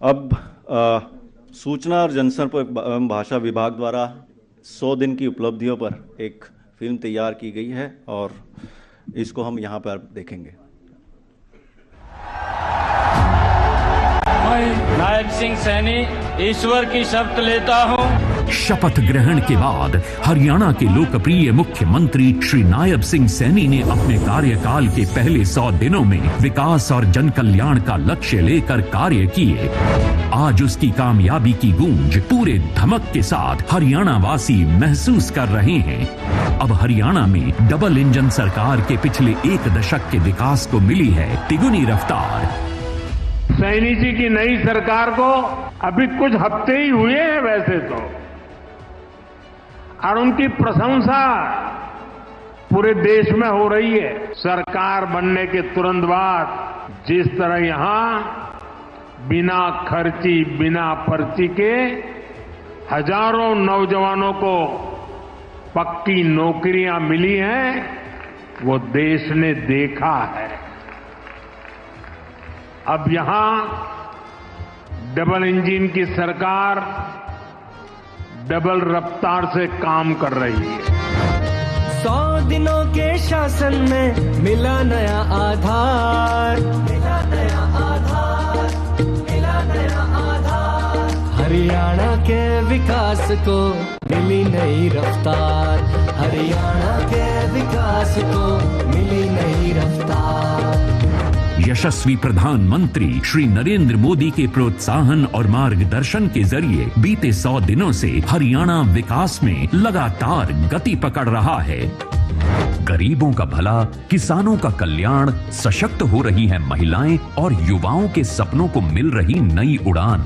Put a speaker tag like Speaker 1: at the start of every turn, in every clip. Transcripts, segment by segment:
Speaker 1: अब सूचना और जनसंपर्क एवं भाषा विभाग द्वारा 100 दिन की उपलब्धियों पर एक फिल्म तैयार की गई है और इसको हम यहाँ पर देखेंगे।
Speaker 2: मैं नायब सिंह सैनी ईश्वर की शपथ लेता हूँ।
Speaker 3: शपथ ग्रहण के बाद हरियाणा के लोकप्रिय मुख्यमंत्री श्री नायब सिंह सैनी ने अपने कार्यकाल के पहले 100 दिनों में विकास और जन कल्याण का लक्ष्य लेकर कार्य किए। आज उसकी कामयाबी की गूंज पूरे धमक के साथ हरियाणा वासी महसूस कर रहे हैं। अब हरियाणा में डबल इंजन सरकार के पिछले 1 दशक के विकास को मिली है तिगुनी रफ्तार।
Speaker 4: सैनी जी की नई सरकार को अभी कुछ हफ्ते ही हुए हैं वैसे तो, और उनकी प्रशंसा पूरे देश में हो रही है। सरकार बनने के तुरंत बाद जिस तरह यहां बिना खर्ची, बिना पर्ची के हजारों नौजवानों को पक्की नौकरियां मिली हैं, वो देश ने देखा है। अब यहां डबल इंजन की सरकार डबल रफ्तार से काम कर रही है।
Speaker 5: 100 दिनों के शासन में मिला नया आधार, मिला नया आधार, मिला नया आधार। हरियाणा के विकास को मिली नई रफ्तार, हरियाणा के विकास को मिली नई रफ्तार।
Speaker 3: यशस्वी प्रधानमंत्री श्री नरेंद्र मोदी के प्रोत्साहन और मार्गदर्शन के जरिए बीते 100 दिनों से हरियाणा विकास में लगातार गति पकड़ रहा है। गरीबों का भला, किसानों का कल्याण, सशक्त हो रही हैं महिलाएं और युवाओं के सपनों को मिल रही नई उड़ान।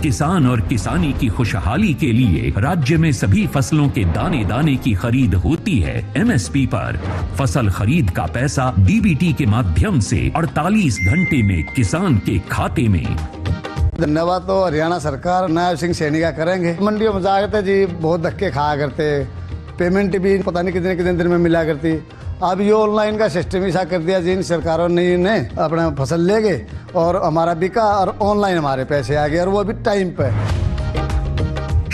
Speaker 3: किसान और किसानी की खुशहाली के लिए राज्य में सभी फसलों के दाने दाने की खरीद होती है MSP पर। फसल खरीद का पैसा DBT के माध्यम से 48 घंटे में किसान के खाते में।
Speaker 6: धन्यवाद तो हरियाणा सरकार नायब सिंह सैनी का करेंगे। मंडियों में जाते जी बहुत धक्के खाया करते, पेमेंट भी पता नहीं कितने कितने दिन में मिला करती। अब ये ऑनलाइन का सिस्टम ही सा कर दिया, जिन सरकारों ने अपना फसल ले गए और हमारा बिका और ऑनलाइन हमारे पैसे आ गए, और वो भी टाइम पे।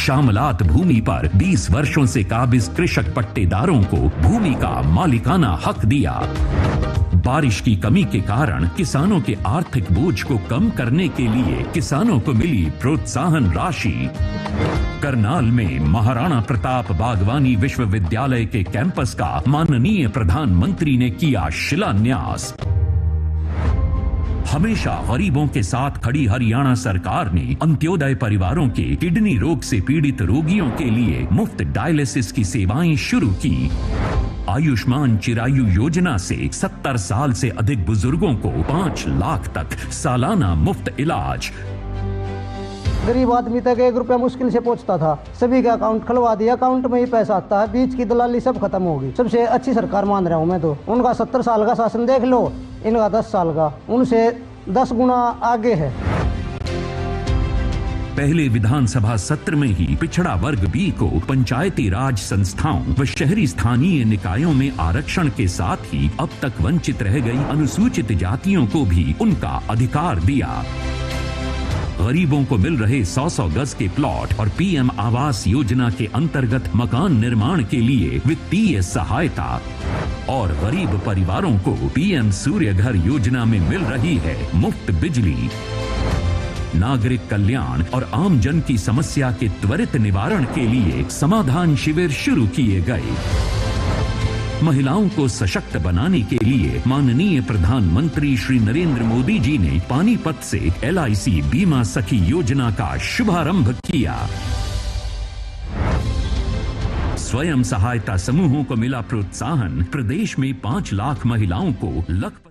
Speaker 3: शामलात भूमि पर 20 वर्षों से काबिज कृषक पट्टेदारों को भूमि का मालिकाना हक दिया। बारिश की कमी के कारण किसानों के आर्थिक बोझ को कम करने के लिए किसानों को मिली प्रोत्साहन राशि। करनाल में महाराणा प्रताप बागवानी विश्वविद्यालय के कैंपस का माननीय प्रधानमंत्री ने किया शिलान्यास। हमेशा गरीबों के साथ खड़ी हरियाणा सरकार ने अंत्योदय परिवारों के किडनी रोग से पीड़ित रोगियों के लिए मुफ्त डायलिसिस की सेवाएं शुरू की। आयुष्मान चिरायु योजना से 70 साल से अधिक बुजुर्गों को 5 लाख तक सालाना मुफ्त इलाज।
Speaker 7: गरीब आदमी तक 1 रुपया मुश्किल से पहुंचता था, सभी का अकाउंट खुलवा दिया, अकाउंट में ही पैसा आता है, बीच की दलाली सब खत्म होगी। सबसे अच्छी सरकार मान रहा हूं मैं तो। उनका 70 साल का शासन देख लो, इनका 10 साल का, उनसे 10 गुना आगे है।
Speaker 3: पहले विधानसभा सत्र में ही पिछड़ा वर्ग B को पंचायती राज संस्थाओं व शहरी स्थानीय निकायों में आरक्षण के साथ ही अब तक वंचित रह गई अनुसूचित जातियों को भी उनका अधिकार दिया। गरीबों को मिल रहे 100-100 गज के प्लॉट और PM आवास योजना के अंतर्गत मकान निर्माण के लिए वित्तीय सहायता, और गरीब परिवारों को PM सूर्य घर योजना में मिल रही है मुफ्त बिजली। नागरिक कल्याण और आम जन की समस्या के त्वरित निवारण के लिए समाधान शिविर शुरू किए गए। महिलाओं को सशक्त बनाने के लिए माननीय प्रधानमंत्री श्री नरेंद्र मोदी जी ने पानीपत से LIC बीमा सखी योजना का शुभारंभ किया। स्वयं सहायता समूहों को मिला प्रोत्साहन। प्रदेश में 5 लाख महिलाओं को लखपति